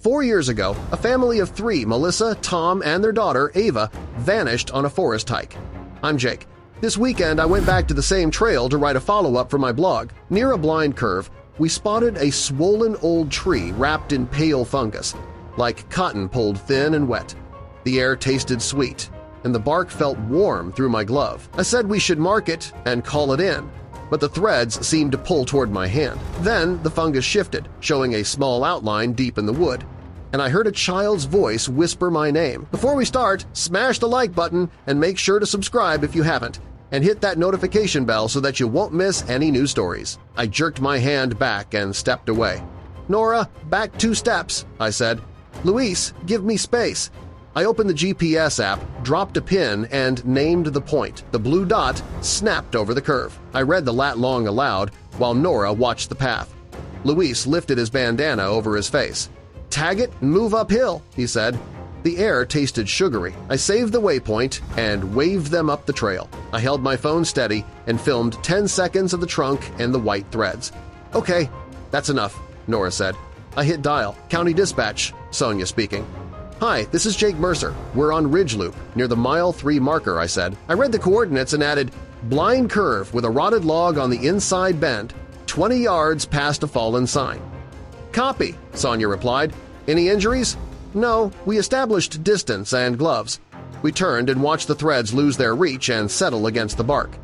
4 years ago, a family of 3, Melissa, Tom, and their daughter, Ava, vanished on a forest hike. I'm Jake. This weekend, I went back to the same trail to write a follow-up for my blog. Near a blind curve, we spotted a swollen old tree wrapped in pale fungus, like cotton pulled thin and wet. The air tasted sweet, and the bark felt warm through my glove. I said we should mark it and call it in, but the threads seemed to pull toward my hand. Then the fungus shifted, showing a small outline deep in the wood, and I heard a child's voice whisper my name. Before we start, smash the like button and make sure to subscribe if you haven't, and hit that notification bell so that you won't miss any new stories. I jerked my hand back and stepped away. "Nora, back 2 steps," I said. "Luis, give me space." I opened the GPS app, dropped a pin, and named the point. The blue dot snapped over the curve. I read the lat long aloud while Nora watched the path. Luis lifted his bandana over his face. "Tag it and move uphill," he said. The air tasted sugary. I saved the waypoint and waved them up the trail. I held my phone steady and filmed 10 seconds of the trunk and the white threads. "Okay, that's enough," Nora said. I hit dial. "County Dispatch," Sonia speaking. "Hi, this is Jake Mercer. We're on Ridge Loop, near the mile 3 marker," I said. I read the coordinates and added, "Blind curve with a rotted log on the inside bend, 20 yards past a fallen sign." "Copy," Sonia replied. "Any injuries?" "No, we established distance and gloves." We turned and watched the threads lose their reach and settle against the bark.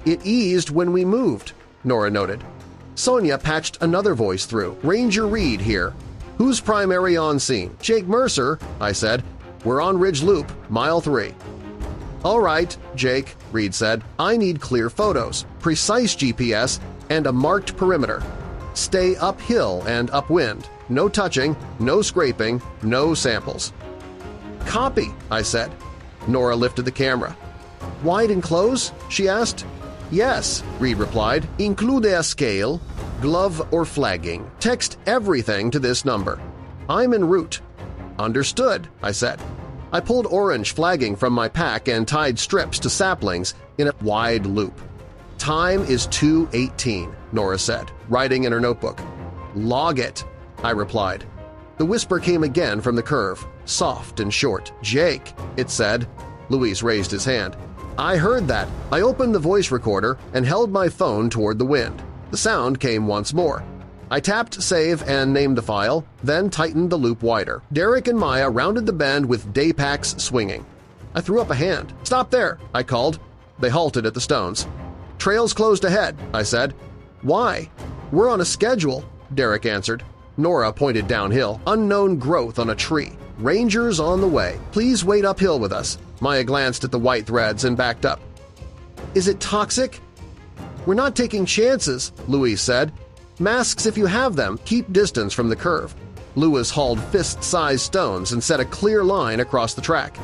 "It eased when we moved," Nora noted. Sonia patched another voice through. "Ranger Reed here. Who's primary on scene?" "Jake Mercer," I said. "We're on Ridge Loop, mile 3. "All right, Jake," Reed said. "I need clear photos, precise GPS, and a marked perimeter. Stay uphill and upwind. No touching, no scraping, no samples." "Copy," I said. Nora lifted the camera. "Wide and close?" she asked. "Yes," Reed replied. "Include a scale, glove or flagging. Text everything to this number. I'm en route." "Understood," I said. I pulled orange flagging from my pack and tied strips to saplings in a wide loop. "Time is 2:18, Nora said, writing in her notebook. "Log it," I replied. The whisper came again from the curve, soft and short. "Jake," it said. Luis raised his hand. I heard that. I opened the voice recorder and held my phone toward the wind. The sound came once more. I tapped save and named the file, then tightened the loop wider. Derek and Maya rounded the bend with day packs swinging. I threw up a hand. "Stop there," I called. They halted at the stones. "Trail's closed ahead," I said. "Why?" "We're on a schedule," Derek answered. Nora pointed downhill. "Unknown growth on a tree. Rangers on the way. Please wait uphill with us." Maya glanced at the white threads and backed up. "Is it toxic?" "We're not taking chances," Luis said. "Masks if you have them. Keep distance from the curve." Luis hauled fist-sized stones and set a clear line across the track.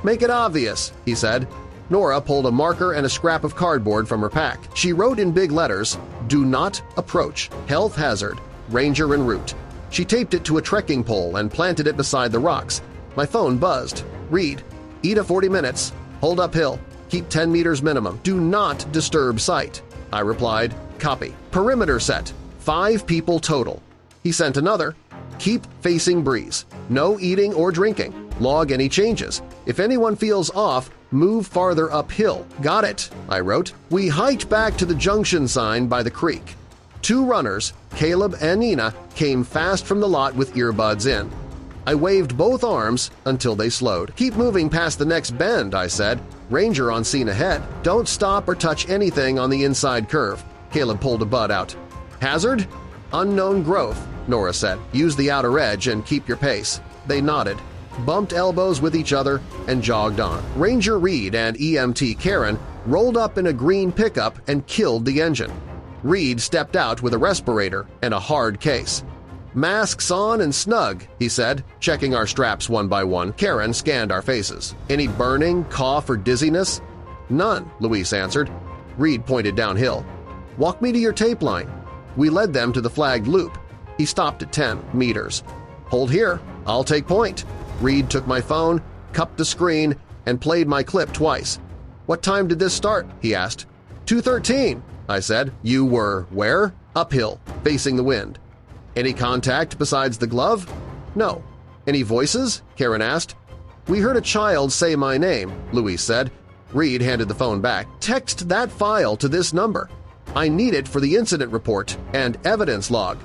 "Make it obvious," he said. Nora pulled a marker and a scrap of cardboard from her pack. She wrote in big letters, "Do not approach. Health hazard. Ranger en route." She taped it to a trekking pole and planted it beside the rocks. My phone buzzed. "Read. Eat a 40 minutes. Hold uphill. Keep 10 meters minimum. Do not disturb sight." I replied, "Copy. Perimeter set. 5 people total." He sent another. "Keep facing breeze. No eating or drinking. Log any changes. If anyone feels off, move farther uphill." "Got it," I wrote. We hiked back to the junction sign by the creek. 2 runners, Caleb and Nina, came fast from the lot with earbuds in. I waved both arms until they slowed. "Keep moving past the next bend," I said. "Ranger on scene ahead. Don't stop or touch anything on the inside curve." Caleb pulled a bud out. "Hazard?" "Unknown growth," Nora said. "Use the outer edge and keep your pace." They nodded, bumped elbows with each other, and jogged on. Ranger Reed and EMT Karen rolled up in a green pickup and killed the engine. Reed stepped out with a respirator and a hard case. "Masks on and snug," he said, checking our straps one by one. Karen scanned our faces. "Any burning, cough, or dizziness?" "None," Luis answered. Reed pointed downhill. "Walk me to your tape line." We led them to the flagged loop. He stopped at 10 meters. "Hold here. I'll take point." Reed took my phone, cupped the screen, and played my clip twice. "What time did this start?" he asked. 2:13, I said. "You were where?" "Uphill, facing the wind." "Any contact besides the glove?" "No." "Any voices?" Karen asked. "We heard a child say my name," Louise said. Reed handed the phone back. "Text that file to this number. I need it for the incident report and evidence log."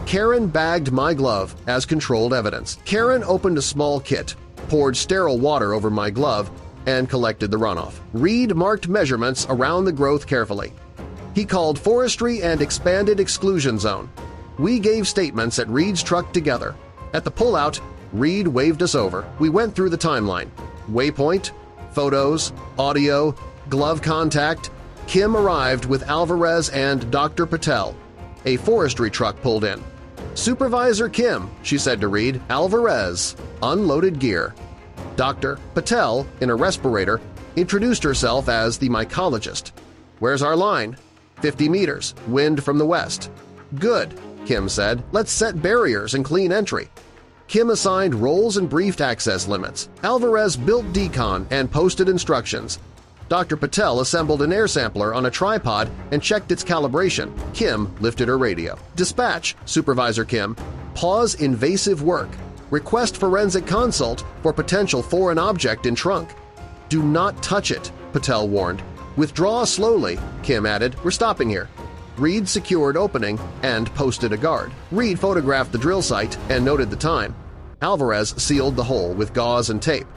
Karen bagged my glove as controlled evidence. Karen opened a small kit, poured sterile water over my glove, and collected the runoff. Reed marked measurements around the growth carefully. He called forestry and expanded exclusion zone. We gave statements at Reed's truck together. At the pullout, Reed waved us over. We went through the timeline. Waypoint, photos, audio, glove contact. Kim arrived with Alvarez and Dr. Patel. A forestry truck pulled in. "Supervisor Kim," she said to Reed. "Alvarez, unloaded gear." Dr. Patel, in a respirator, introduced herself as the mycologist. "Where's our line?" 50 meters, wind from the west." "Good," Kim said. "Let's set barriers and clean entry." Kim assigned roles and briefed access limits. Alvarez built decon and posted instructions. Dr. Patel assembled an air sampler on a tripod and checked its calibration. Kim lifted her radio. "Dispatch, Supervisor Kim. Pause invasive work. Request forensic consult for potential foreign object in trunk." "Do not touch it," Patel warned. "Withdraw slowly," Kim added. "We're stopping here." Reed secured opening and posted a guard. Reed photographed the drill site and noted the time. Alvarez sealed the hole with gauze and tape.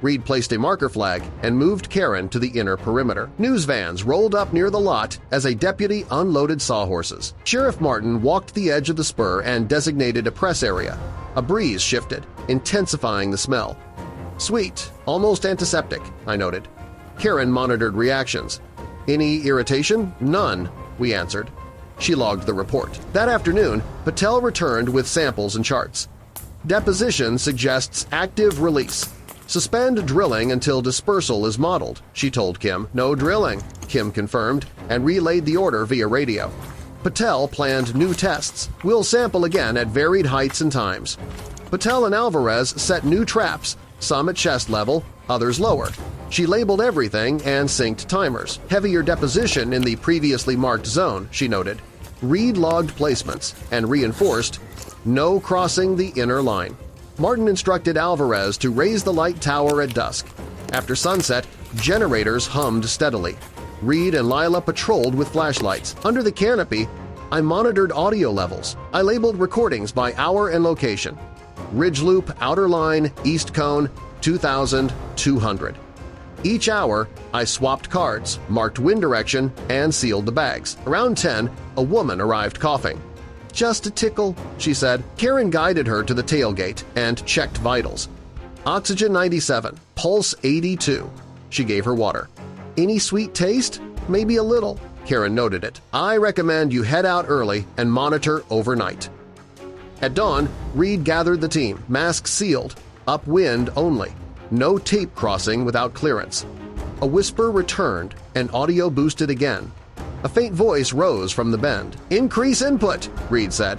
Reed placed a marker flag and moved Karen to the inner perimeter. News vans rolled up near the lot as a deputy unloaded sawhorses. Sheriff Martin walked the edge of the spur and designated a press area. A breeze shifted, intensifying the smell. "Sweet, almost antiseptic," I noted. Karen monitored reactions. "Any irritation?" "None," we answered. She logged the report. That afternoon, Patel returned with samples and charts. "Deposition suggests active release. Suspend drilling until dispersal is modeled," she told Kim. "No drilling," Kim confirmed and relayed the order via radio. Patel planned new tests. "We'll sample again at varied heights and times." Patel and Alvarez set new traps, some at chest level, others lower. She labeled everything and synced timers. "Heavier deposition in the previously marked zone," she noted. Reed logged placements and reinforced, "No crossing the inner line." Martin instructed Alvarez to raise the light tower at dusk. After sunset, generators hummed steadily. Reed and Lila patrolled with flashlights. Under the canopy, I monitored audio levels. I labeled recordings by hour and location. Ridge Loop, Outer Line, East Cone, 2,200. Each hour, I swapped cards, marked wind direction, and sealed the bags. Around 10, a woman arrived coughing. "Just a tickle," she said. Karen guided her to the tailgate and checked vitals. "Oxygen 97, pulse 82. She gave her water. "Any sweet taste?" "Maybe a little." Karen noted it. "I recommend you head out early and monitor overnight." At dawn, Reed gathered the team, masks sealed, upwind only. No tape crossing without clearance. A whisper returned and audio boosted again. A faint voice rose from the bend. "Increase input," Reed said.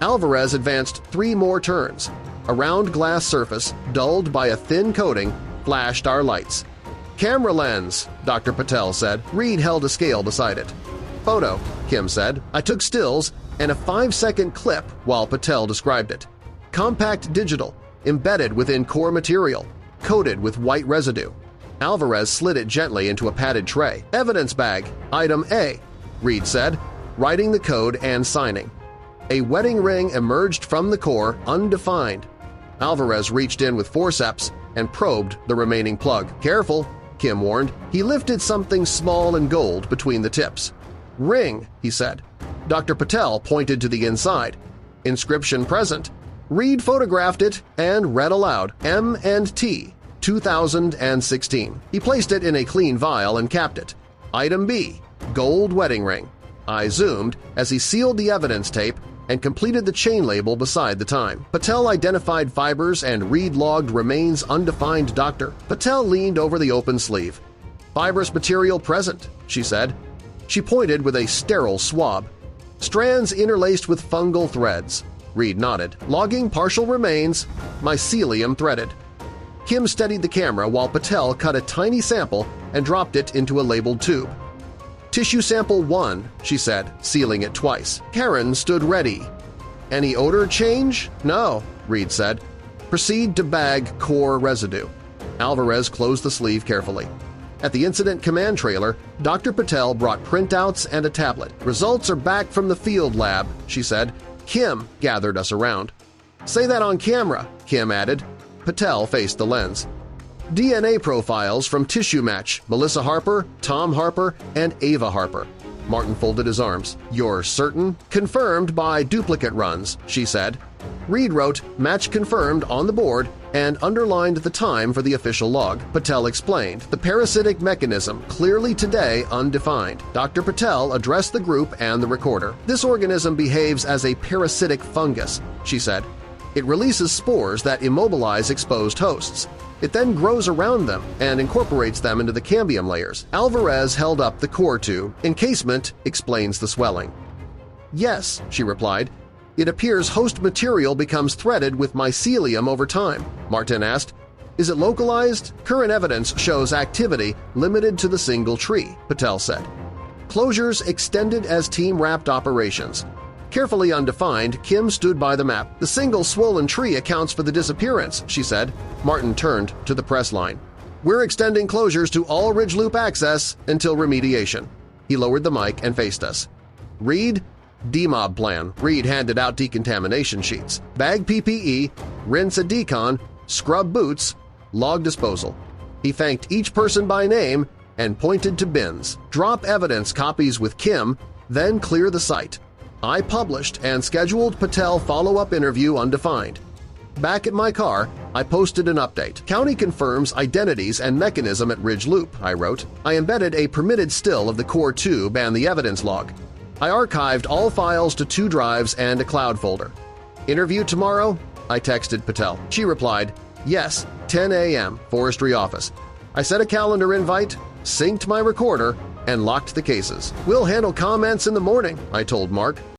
Alvarez advanced 3 more turns. A round glass surface, dulled by a thin coating, flashed our lights. "Camera lens," Dr. Patel said. Reed held a scale beside it. "Photo," Kim said. I took stills and a 5-second clip while Patel described it. "Compact digital, embedded within core material, coated with white residue." Alvarez slid it gently into a padded tray. "Evidence bag, item A," Reed said, writing the code and signing. A wedding ring emerged from the core, undefined. Alvarez reached in with forceps and probed the remaining plug. "Careful," Kim warned. He lifted something small and gold between the tips. "Ring," he said. Dr. Patel pointed to the inside. "Inscription present." Reed photographed it and read aloud, "M&T, 2016. He placed it in a clean vial and capped it. "Item B, gold wedding ring." I zoomed as he sealed the evidence tape and completed the chain label beside the time. Patel identified fibers and Reed logged remains undefined. Doctor Patel leaned over the open sleeve. "Fibrous material present," she said. She pointed with a sterile swab. "Strands interlaced with fungal threads." Reed nodded. "Logging partial remains, mycelium threaded." Kim steadied the camera while Patel cut a tiny sample and dropped it into a labeled tube. "Tissue sample 1, she said, sealing it twice. Karen stood ready. "Any odor change?" "No," Reed said. Proceed to bag core residue. Alvarez closed the sleeve carefully. At the incident command trailer, Dr. Patel brought printouts and a tablet. "Results are back from the field lab," she said. "Kim gathered us around." "Say that on camera," Kim added. Patel faced the lens. "DNA profiles from tissue match Melissa Harper, Tom Harper, and Ava Harper." Martin folded his arms. "You're certain?" "Confirmed by duplicate runs," she said. Reed wrote, "Match confirmed" on the board and underlined the time for the official log. Patel explained, "The parasitic mechanism clearly today undefined." Dr. Patel addressed the group and the recorder. "This organism behaves as a parasitic fungus," she said. "It releases spores that immobilize exposed hosts. It then grows around them and incorporates them into the cambium layers." Alvarez held up the core tube. "Encasement explains the swelling." "Yes," she replied. "It appears host material becomes threaded with mycelium over time." Martin asked, "Is it localized?" "Current evidence shows activity limited to the single tree," Patel said. "Closures extended as team-wrapped operations." Carefully undefined, Kim stood by the map. "The single swollen tree accounts for the disappearance," she said. Martin turned to the press line. "We're extending closures to all Ridge Loop access until remediation." He lowered the mic and faced us. "Reed?" "DMOB plan." Reed handed out decontamination sheets. "Bag PPE, rinse a decon, scrub boots, log disposal." He thanked each person by name and pointed to bins. "Drop evidence copies with Kim, then clear the site." I published and scheduled Patel follow-up interview undefined. Back at my car, I posted an update. "County confirms identities and mechanism at Ridge Loop," I wrote. I embedded a permitted still of the core tube and the evidence log. I archived all files to 2 drives and a cloud folder. "Interview tomorrow?" I texted Patel. She replied, "Yes, 10 a.m., forestry office." I set a calendar invite, synced my recorder, and locked the cases. "We'll handle comments in the morning," I told Mark.